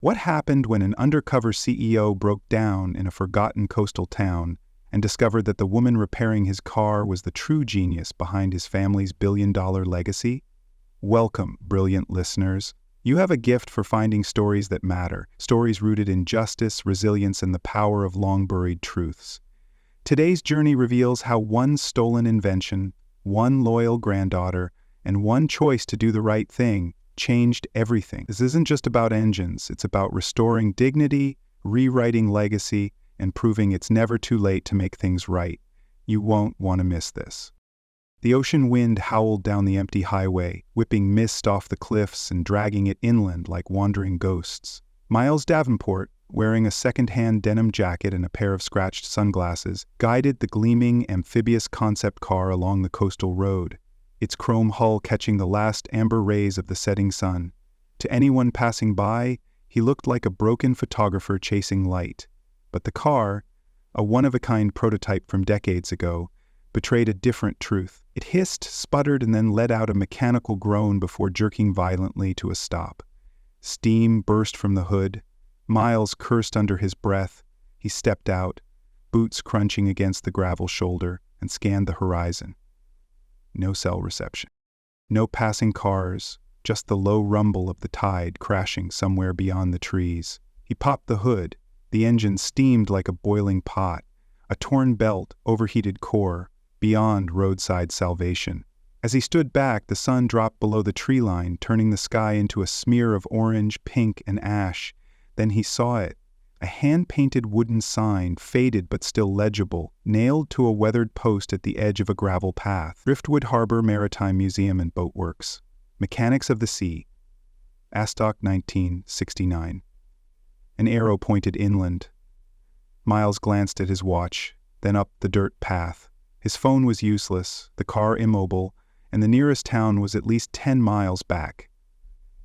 What happened when an undercover CEO broke down in a forgotten coastal town and discovered that the woman repairing his car was the true genius behind his family's billion-dollar legacy? Welcome, brilliant listeners. You have a gift for finding stories that matter, stories rooted in justice, resilience, and the power of long-buried truths. Today's journey reveals how one stolen invention, one loyal granddaughter, and one choice to do the right thing changed everything. This isn't just about engines, it's about restoring dignity, rewriting legacy, and proving it's never too late to make things right. You won't want to miss this. The ocean wind howled down the empty highway, whipping mist off the cliffs and dragging it inland like wandering ghosts. Miles Davenport, wearing a second-hand denim jacket and a pair of scratched sunglasses, guided the gleaming amphibious concept car along the coastal road, its chrome hull catching the last amber rays of the setting sun. To anyone passing by, he looked like a broken photographer chasing light. But the car, a one-of-a-kind prototype from decades ago, betrayed a different truth. It hissed, sputtered, and then let out a mechanical groan before jerking violently to a stop. Steam burst from the hood. Miles cursed under his breath. He stepped out, boots crunching against the gravel shoulder, and scanned the horizon. No cell reception. No passing cars, just the low rumble of the tide crashing somewhere beyond the trees. He popped the hood. The engine steamed like a boiling pot, a torn belt, overheated core, beyond roadside salvation. As he stood back, the sun dropped below the tree line, turning the sky into a smear of orange, pink, and ash. Then he saw it. A hand-painted wooden sign, faded but still legible, nailed to a weathered post at the edge of a gravel path. Driftwood Harbor Maritime Museum and Boatworks. Mechanics of the Sea. Astok, 1969. An arrow pointed inland. Miles glanced at his watch, then up the dirt path. His phone was useless, the car immobile, and the nearest town was at least 10 miles back.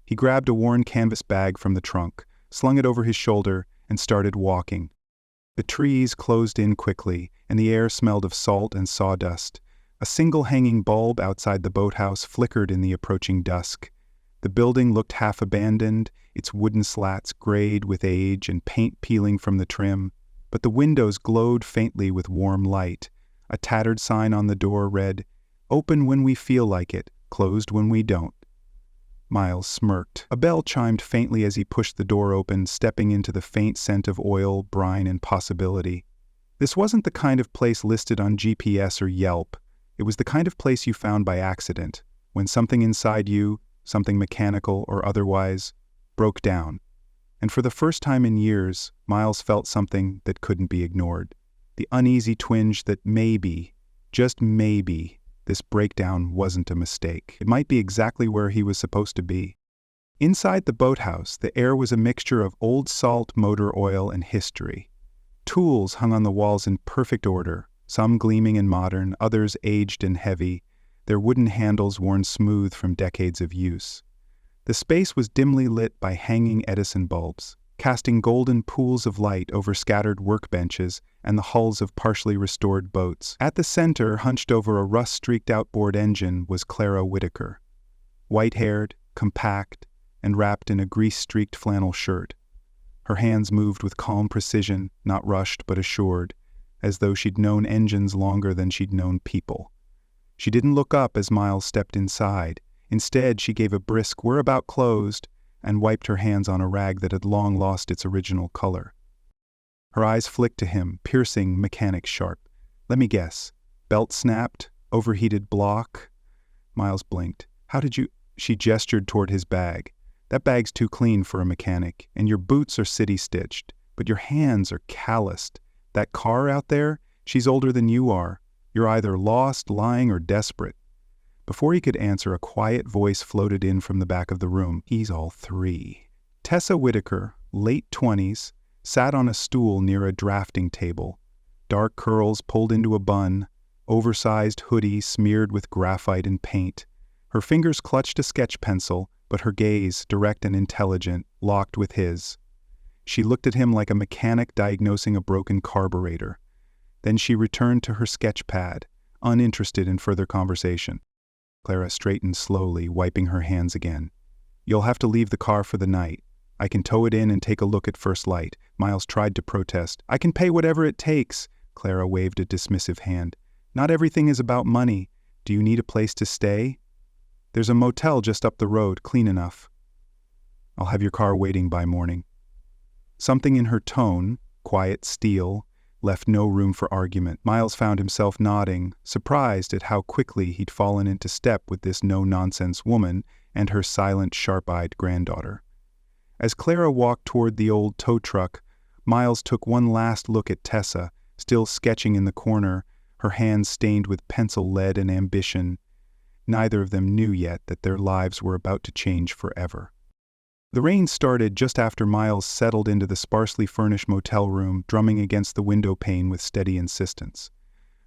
He grabbed a worn canvas bag from the trunk, slung it over his shoulder, and started walking. The trees closed in quickly, and the air smelled of salt and sawdust. A single hanging bulb outside the boathouse flickered in the approaching dusk. The building looked half abandoned, its wooden slats grayed with age and paint peeling from the trim, but the windows glowed faintly with warm light. A tattered sign on the door read, "Open when we feel like it, closed when we don't." Miles smirked. A bell chimed faintly as he pushed the door open, stepping into the faint scent of oil, brine, and possibility. This wasn't the kind of place listed on GPS or Yelp. It was the kind of place you found by accident, when something inside you, something mechanical or otherwise, broke down. And for the first time in years, Miles felt something that couldn't be ignored. The uneasy twinge that maybe, just maybe, this breakdown wasn't a mistake. It might be exactly where he was supposed to be. Inside the boathouse, the air was a mixture of old salt, motor oil, and history. Tools hung on the walls in perfect order, some gleaming and modern, others aged and heavy, their wooden handles worn smooth from decades of use. The space was dimly lit by hanging Edison bulbs, casting golden pools of light over scattered workbenches and the hulls of partially restored boats. At the center, hunched over a rust-streaked outboard engine, was Clara Whitaker. White-haired, compact, and wrapped in a grease-streaked flannel shirt. Her hands moved with calm precision, not rushed but assured, as though she'd known engines longer than she'd known people. She didn't look up as Miles stepped inside. Instead, she gave a brisk "we're about closed," and wiped her hands on a rag that had long lost its original color. Her eyes flicked to him, piercing, mechanic sharp. "Let me guess. Belt snapped? Overheated block?" Miles blinked. "How did you—" She gestured toward his bag. "That bag's too clean for a mechanic, and your boots are city-stitched, but your hands are calloused. That car out there? She's older than you are. You're either lost, lying, or desperate." Before he could answer, a quiet voice floated in from the back of the room. "He's all three." Tessa Whitaker, late 20s, sat on a stool near a drafting table. Dark curls pulled into a bun, oversized hoodie smeared with graphite and paint. Her fingers clutched a sketch pencil, but her gaze, direct and intelligent, locked with his. She looked at him like a mechanic diagnosing a broken carburetor. Then she returned to her sketch pad, uninterested in further conversation. Clara straightened slowly, wiping her hands again. "You'll have to leave the car for the night. I can tow it in and take a look at first light. Miles tried to protest. I can pay whatever it takes. Clara waved a dismissive hand. Not everything is about money. Do you need a place to stay? There's a motel just up the road, clean enough. I'll have your car waiting by morning. Something in her tone, quiet steel, left no room for argument. Miles found himself nodding, surprised at how quickly he'd fallen into step with this no-nonsense woman and her silent, sharp-eyed granddaughter. As Clara walked toward the old tow truck, Miles took one last look at Tessa, still sketching in the corner, her hands stained with pencil lead and ambition. Neither of them knew yet that their lives were about to change forever. The rain started just after Miles settled into the sparsely furnished motel room, drumming against the window pane with steady insistence.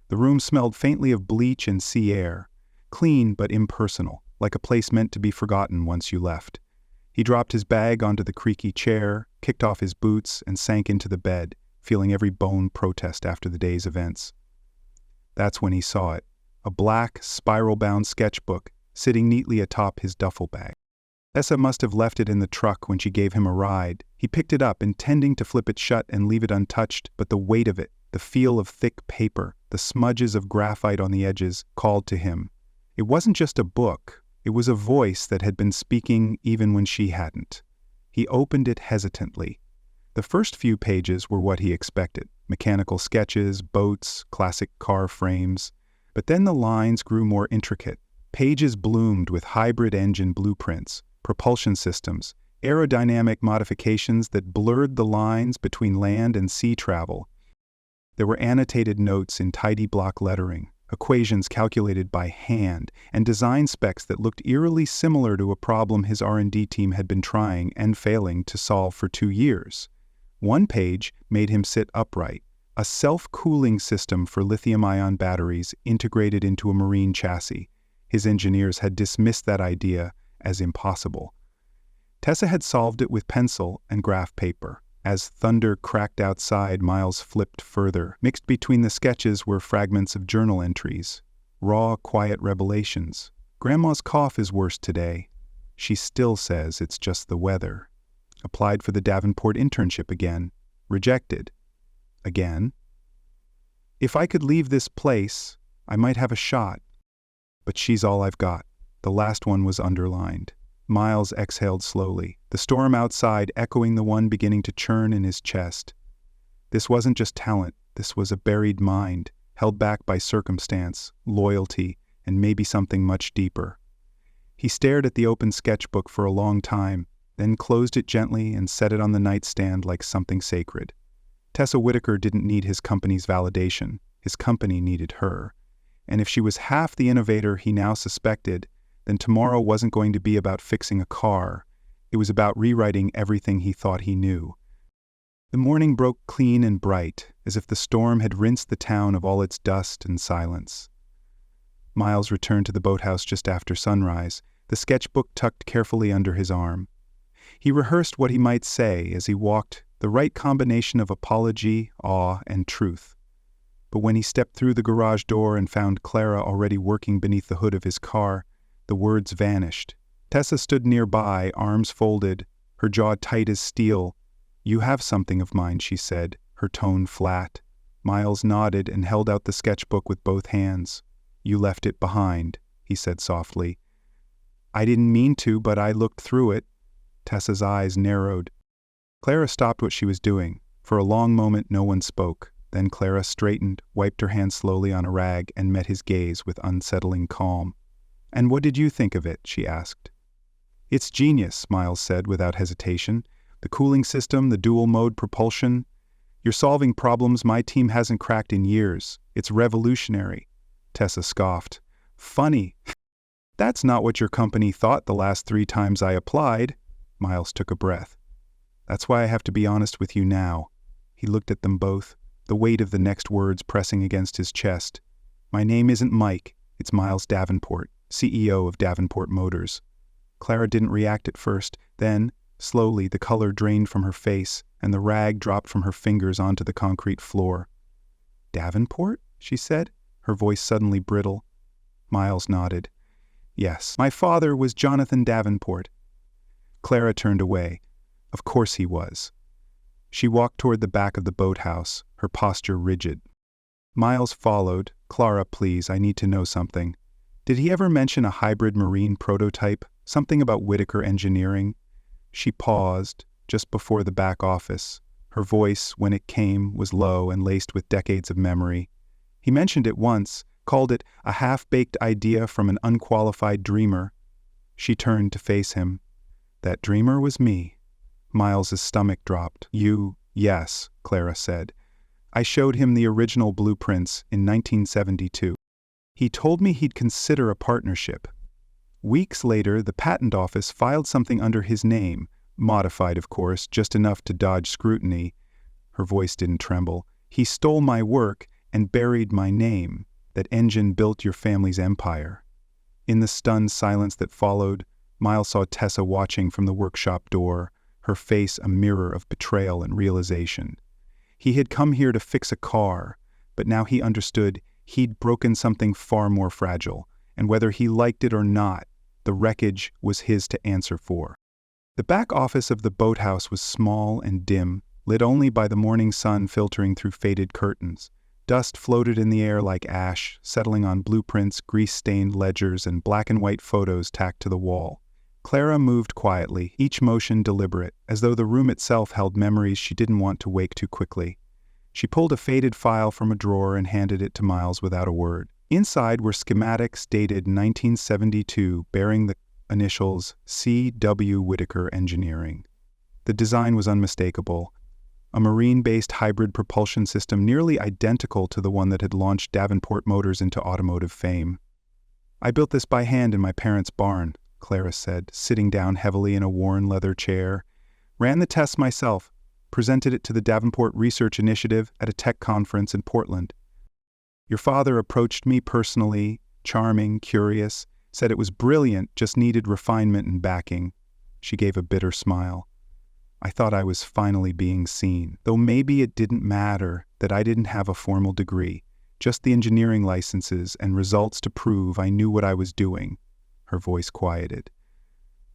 The room smelled faintly of bleach and sea air, clean but impersonal, like a place meant to be forgotten once you left. He dropped his bag onto the creaky chair, kicked off his boots, and sank into the bed, feeling every bone protest after the day's events. That's when he saw it, a black, spiral-bound sketchbook sitting neatly atop his duffel bag. Tessa must have left it in the truck when she gave him a ride. He picked it up, intending to flip it shut and leave it untouched, but the weight of it, the feel of thick paper, the smudges of graphite on the edges, called to him. It wasn't just a book. It was a voice that had been speaking even when she hadn't. He opened it hesitantly. The first few pages were what he expected: mechanical sketches, boats, classic car frames. But then the lines grew more intricate. Pages bloomed with hybrid engine blueprints, propulsion systems, aerodynamic modifications that blurred the lines between land and sea travel. There were annotated notes in tidy block lettering, equations calculated by hand, and design specs that looked eerily similar to a problem his R&D team had been trying and failing to solve for 2 years. One page made him sit upright, a self-cooling system for lithium-ion batteries integrated into a marine chassis. His engineers had dismissed that idea as impossible. Tessa had solved it with pencil and graph paper. As thunder cracked outside, Miles flipped further. Mixed between the sketches were fragments of journal entries, raw, quiet revelations. Grandma's cough is worse today. She still says it's just the weather. Applied for the Davenport internship again. Rejected. Again. If I could leave this place, I might have a shot. But she's all I've got. The last one was underlined. Miles exhaled slowly, the storm outside echoing the one beginning to churn in his chest. This wasn't just talent, this was a buried mind, held back by circumstance, loyalty, and maybe something much deeper. He stared at the open sketchbook for a long time, then closed it gently and set it on the nightstand like something sacred. Tessa Whitaker didn't need his company's validation. His company needed her. And if she was half the innovator he now suspected, then tomorrow wasn't going to be about fixing a car. It was about rewriting everything he thought he knew. The morning broke clean and bright, as if the storm had rinsed the town of all its dust and silence. Miles returned to the boathouse just after sunrise, the sketchbook tucked carefully under his arm. He rehearsed what he might say as he walked, the right combination of apology, awe, and truth. But when he stepped through the garage door and found Clara already working beneath the hood of his car, the words vanished. Tessa stood nearby, arms folded, her jaw tight as steel. "You have something of mine," she said, her tone flat. Miles nodded and held out the sketchbook with both hands. "You left it behind," he said softly. "I didn't mean to, but I looked through it." Tessa's eyes narrowed. Clara stopped what she was doing. For a long moment no one spoke. Then Clara straightened, wiped her hand slowly on a rag, and met his gaze with unsettling calm. "And what did you think of it?" she asked. "It's genius," Miles said without hesitation. "The cooling system, the dual-mode propulsion. You're solving problems my team hasn't cracked in years. It's revolutionary." Tessa scoffed. "Funny. That's not what your company thought the last 3 times I applied." Miles took a breath. "That's why I have to be honest with you now." He looked at them both, the weight of the next words pressing against his chest. "My name isn't Mike. It's Miles Davenport, CEO of Davenport Motors." Clara didn't react at first. Then, slowly, the color drained from her face, and the rag dropped from her fingers onto the concrete floor. "Davenport?" she said, her voice suddenly brittle. Miles nodded. "Yes, my father was Jonathan Davenport." Clara turned away. Of course he was. She walked toward the back of the boathouse, her posture rigid. Miles followed. Clara, please, I need to know something. Did he ever mention a hybrid marine prototype? Something about Whitaker Engineering? She paused, just before the back office. Her voice, when it came, was low and laced with decades of memory. He mentioned it once, called it a half-baked idea from an unqualified dreamer. She turned to face him. That dreamer was me. Miles's stomach dropped. Yes, Clara said. I showed him the original blueprints in 1972. He told me he'd consider a partnership. Weeks later, the patent office filed something under his name, modified, of course, just enough to dodge scrutiny. Her voice didn't tremble. He stole my work and buried my name. That engine built your family's empire. In the stunned silence that followed, Miles saw Tessa watching from the workshop door, her face a mirror of betrayal and realization. He had come here to fix a car, but now he understood he'd broken something far more fragile, and whether he liked it or not, the wreckage was his to answer for. The back office of the boathouse was small and dim, lit only by the morning sun filtering through faded curtains. Dust floated in the air like ash, settling on blueprints, grease-stained ledgers, and black-and-white photos tacked to the wall. Clara moved quietly, each motion deliberate, as though the room itself held memories she didn't want to wake too quickly. She pulled a faded file from a drawer and handed it to Miles without a word. Inside were schematics dated 1972, bearing the initials C.W. Whitaker Engineering. The design was unmistakable. A marine-based hybrid propulsion system nearly identical to the one that had launched Davenport Motors into automotive fame. I built this by hand in my parents' barn, Clara said, sitting down heavily in a worn leather chair. Ran the tests myself, presented it to the Davenport Research Initiative at a tech conference in Portland. Your father approached me personally, charming, curious, said it was brilliant, just needed refinement and backing. She gave a bitter smile. I thought I was finally being seen, though maybe it didn't matter that I didn't have a formal degree, just the engineering licenses and results to prove I knew what I was doing. Her voice quieted.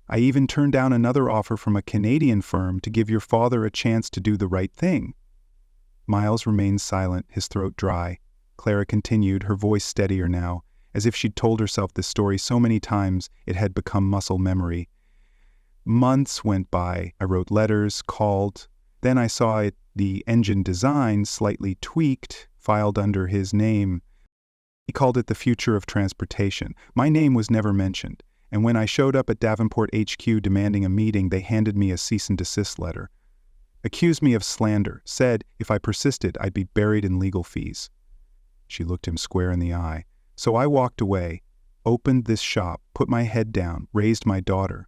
I even turned down another offer from a Canadian firm to give your father a chance to do the right thing. Miles remained silent, his throat dry. Clara continued, her voice steadier now, as if she'd told herself this story so many times it had become muscle memory. Months went by. I wrote letters, called. Then I saw the engine design, slightly tweaked, filed under his name. He called it the future of transportation. My name was never mentioned, and when I showed up at Davenport HQ demanding a meeting, they handed me a cease and desist letter. Accused me of slander, said if I persisted, I'd be buried in legal fees. She looked him square in the eye. So I walked away, opened this shop, put my head down, raised my daughter.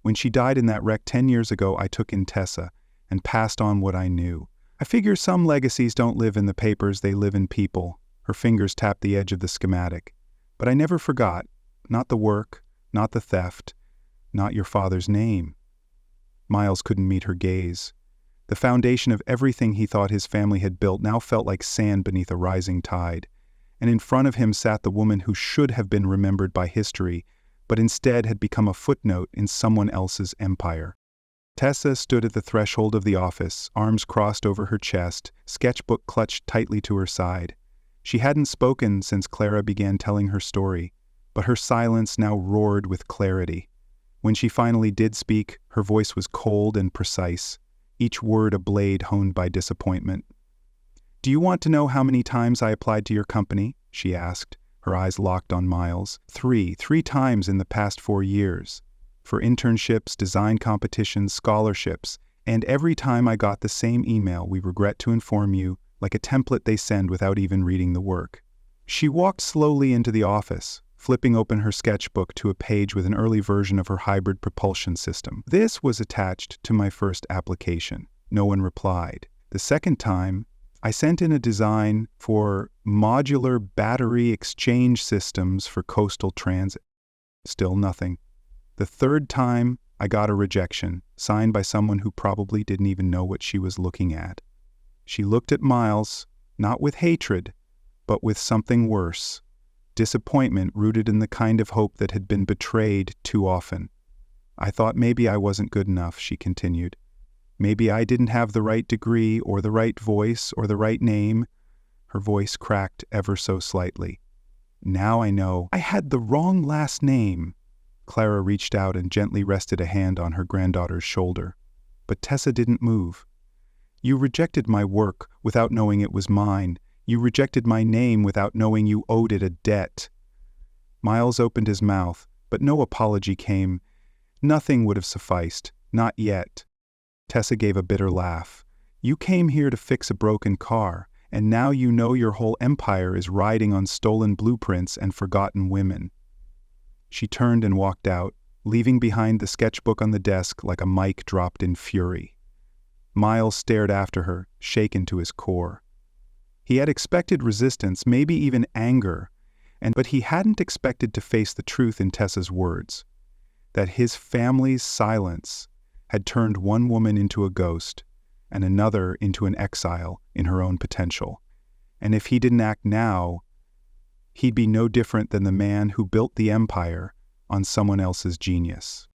When she died in that wreck 10 years ago, I took in Tessa and passed on what I knew. I figure some legacies don't live in the papers, they live in people. Her fingers tapped the edge of the schematic. But I never forgot, not the work, not the theft, not your father's name. Miles couldn't meet her gaze. The foundation of everything he thought his family had built now felt like sand beneath a rising tide. And in front of him sat the woman who should have been remembered by history, but instead had become a footnote in someone else's empire. Tessa stood at the threshold of the office, arms crossed over her chest, sketchbook clutched tightly to her side. She hadn't spoken since Clara began telling her story, but her silence now roared with clarity. When she finally did speak, her voice was cold and precise, each word a blade honed by disappointment. "Do you want to know how many times I applied to your company?" she asked, her eyes locked on Miles. Three times in the past 4 years. For internships, design competitions, scholarships, and every time I got the same email, "We regret to inform you," like a template they send without even reading the work. She walked slowly into the office, flipping open her sketchbook to a page with an early version of her hybrid propulsion system. "This was attached to my first application." No one replied. The second time, I sent in a design for modular battery exchange systems for coastal transit. Still nothing. The third time, I got a rejection, signed by someone who probably didn't even know what she was looking at. She looked at Miles, not with hatred, but with something worse. Disappointment rooted in the kind of hope that had been betrayed too often. "I thought maybe I wasn't good enough," she continued. Maybe I didn't have the right degree or the right voice or the right name. Her voice cracked ever so slightly. Now I know I had the wrong last name. Clara reached out and gently rested a hand on her granddaughter's shoulder. But Tessa didn't move. You rejected my work without knowing it was mine. You rejected my name without knowing you owed it a debt. Miles opened his mouth, but no apology came. Nothing would have sufficed. Not yet. Tessa gave a bitter laugh. You came here to fix a broken car, and now you know your whole empire is riding on stolen blueprints and forgotten women. She turned and walked out, leaving behind the sketchbook on the desk like a mic dropped in fury. Miles stared after her, shaken to his core. He had expected resistance, maybe even anger, but he hadn't expected to face the truth in Tessa's words, that his family's silence had turned one woman into a ghost and another into an exile in her own potential. And if he didn't act now, he'd be no different than the man who built the empire on someone else's genius.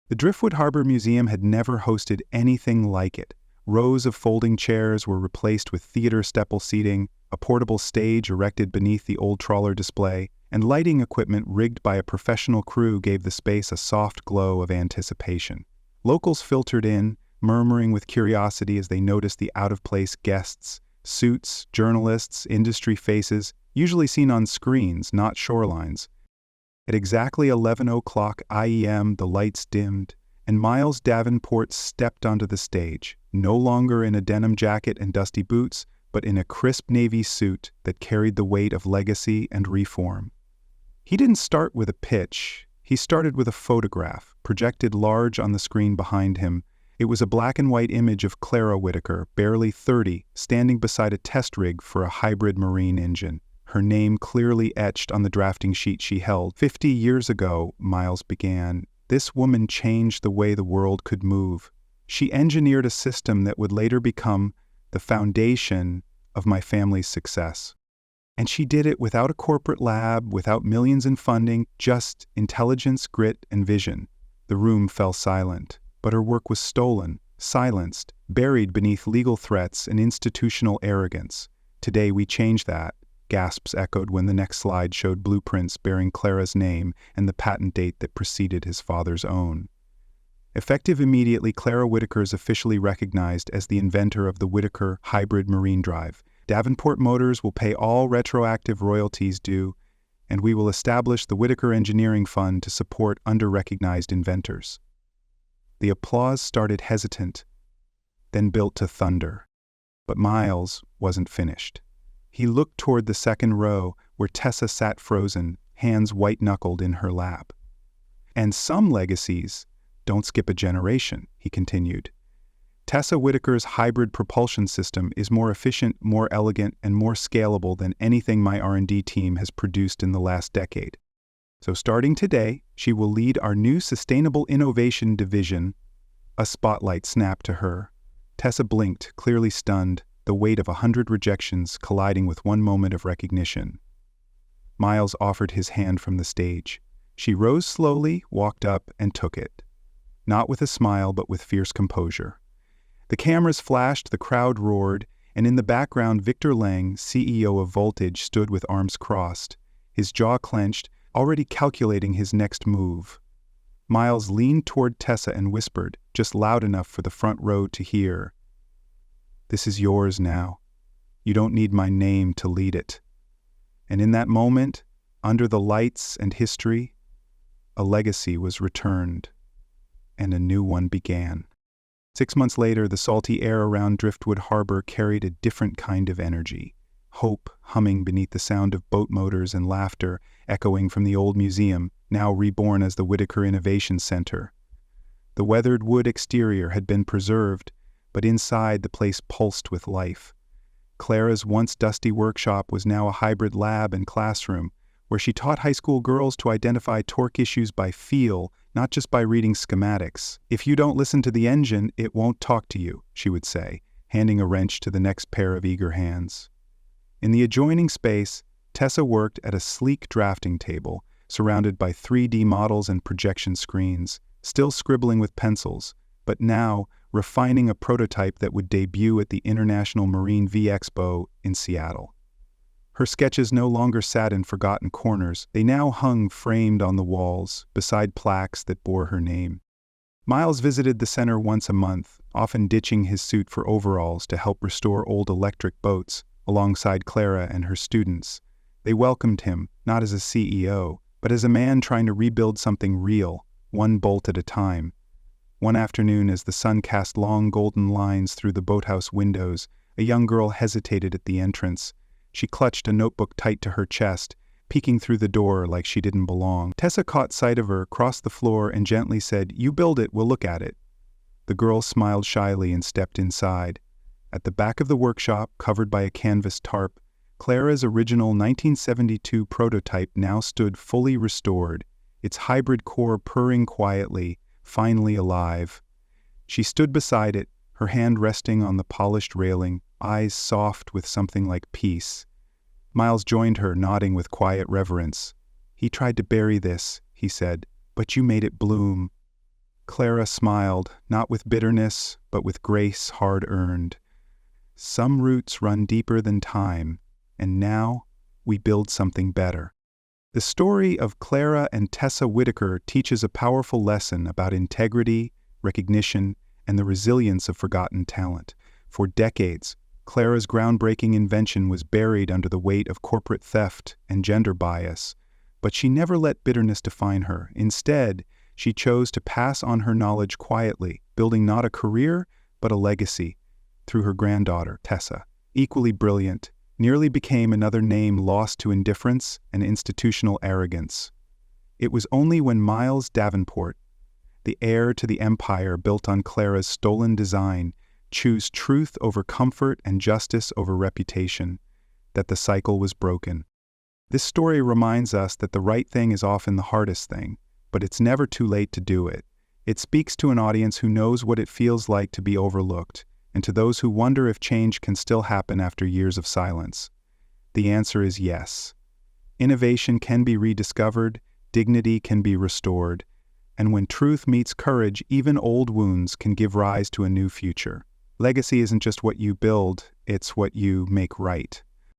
The Driftwood Harbor Museum had never hosted anything like it. Rows of folding chairs were replaced with theater stepple seating, a portable stage erected beneath the old trawler display, and lighting equipment rigged by a professional crew gave the space a soft glow of anticipation. Locals filtered in, murmuring with curiosity as they noticed the out-of-place guests, suits, journalists, industry faces, usually seen on screens, not shorelines. At exactly 11 o'clock IEM, the lights dimmed, and Miles Davenport stepped onto the stage, no longer in a denim jacket and dusty boots, but in a crisp navy suit that carried the weight of legacy and reform. He didn't start with a pitch. He started with a photograph, projected large on the screen behind him. It was a black and white image of Clara Whitaker, barely 30, standing beside a test rig for a hybrid marine engine. Her name clearly etched on the drafting sheet she held. 50 years ago, Miles began, this woman changed the way the world could move. She engineered a system that would later become the foundation of my family's success. And she did it without a corporate lab, without millions in funding, just intelligence, grit, and vision. The room fell silent, but her work was stolen, silenced, buried beneath legal threats and institutional arrogance. Today we change that. Gasps echoed when the next slide showed blueprints bearing Clara's name and the patent date that preceded his father's own. Effective immediately, Clara Whitaker is officially recognized as the inventor of the Whitaker hybrid marine drive. Davenport Motors will pay all retroactive royalties due, and we will establish the Whitaker Engineering Fund to support under-recognized inventors. The applause started hesitant, then built to thunder. But Miles wasn't finished. He looked toward the second row, where Tessa sat frozen, hands white-knuckled in her lap. And some legacies don't skip a generation, he continued. Tessa Whitaker's hybrid propulsion system is more efficient, more elegant, and more scalable than anything my R&D team has produced in the last decade. So starting today, she will lead our new Sustainable Innovation Division. A spotlight snapped to her. Tessa blinked, clearly stunned, the weight of 100 rejections colliding with one moment of recognition. Miles offered his hand from the stage. She rose slowly, walked up, and took it. Not with a smile, but with fierce composure. The cameras flashed, the crowd roared, and in the background Victor Lang, CEO of Voltage, stood with arms crossed, his jaw clenched, already calculating his next move. Miles leaned toward Tessa and whispered, just loud enough for the front row to hear, "This is yours now. You don't need my name to lead it." And in that moment, under the lights and history, a legacy was returned, and a new one began. 6 months later, the salty air around Driftwood Harbor carried a different kind of energy. Hope humming beneath the sound of boat motors and laughter echoing from the old museum, now reborn as the Whitaker Innovation Center. The weathered wood exterior had been preserved, but inside the place pulsed with life. Clara's once dusty workshop was now a hybrid lab and classroom, where she taught high school girls to identify torque issues by feel, not just by reading schematics. "If you don't listen to the engine, it won't talk to you," she would say, handing a wrench to the next pair of eager hands. In the adjoining space, Tessa worked at a sleek drafting table, surrounded by 3D models and projection screens, still scribbling with pencils, but now refining a prototype that would debut at the International Marine Expo in Seattle. Her sketches no longer sat in forgotten corners, they now hung framed on the walls, beside plaques that bore her name. Miles visited the center once a month, often ditching his suit for overalls to help restore old electric boats, alongside Clara and her students. They welcomed him, not as a CEO, but as a man trying to rebuild something real, one bolt at a time. One afternoon, as the sun cast long golden lines through the boathouse windows, a young girl hesitated at the entrance. She clutched a notebook tight to her chest, peeking through the door like she didn't belong. Tessa caught sight of her, crossed the floor, and gently said, "You build it, we'll look at it." The girl smiled shyly and stepped inside. At the back of the workshop, covered by a canvas tarp, Clara's original 1972 prototype now stood fully restored, its hybrid core purring quietly, finally alive. She stood beside it, her hand resting on the polished railing, eyes soft with something like peace. Miles joined her, nodding with quiet reverence. "He tried to bury this," he said, "but you made it bloom." Clara smiled, not with bitterness, but with grace hard-earned. "Some roots run deeper than time, and now we build something better." The story of Clara and Tessa Whitaker teaches a powerful lesson about integrity, recognition, and the resilience of forgotten talent. For decades, Clara's groundbreaking invention was buried under the weight of corporate theft and gender bias, but she never let bitterness define her. Instead, she chose to pass on her knowledge quietly, building not a career, but a legacy. Through her granddaughter, Tessa, equally brilliant, nearly became another name lost to indifference and institutional arrogance. It was only when Miles Davenport, the heir to the empire built on Clara's stolen design, chose truth over comfort and justice over reputation, that the cycle was broken. This story reminds us that the right thing is often the hardest thing, but it's never too late to do it. It speaks to an audience who knows what it feels like to be overlooked, and to those who wonder if change can still happen after years of silence. The answer is yes. Innovation can be rediscovered, dignity can be restored, and when truth meets courage, even old wounds can give rise to a new future. Legacy isn't just what you build, it's what you make right.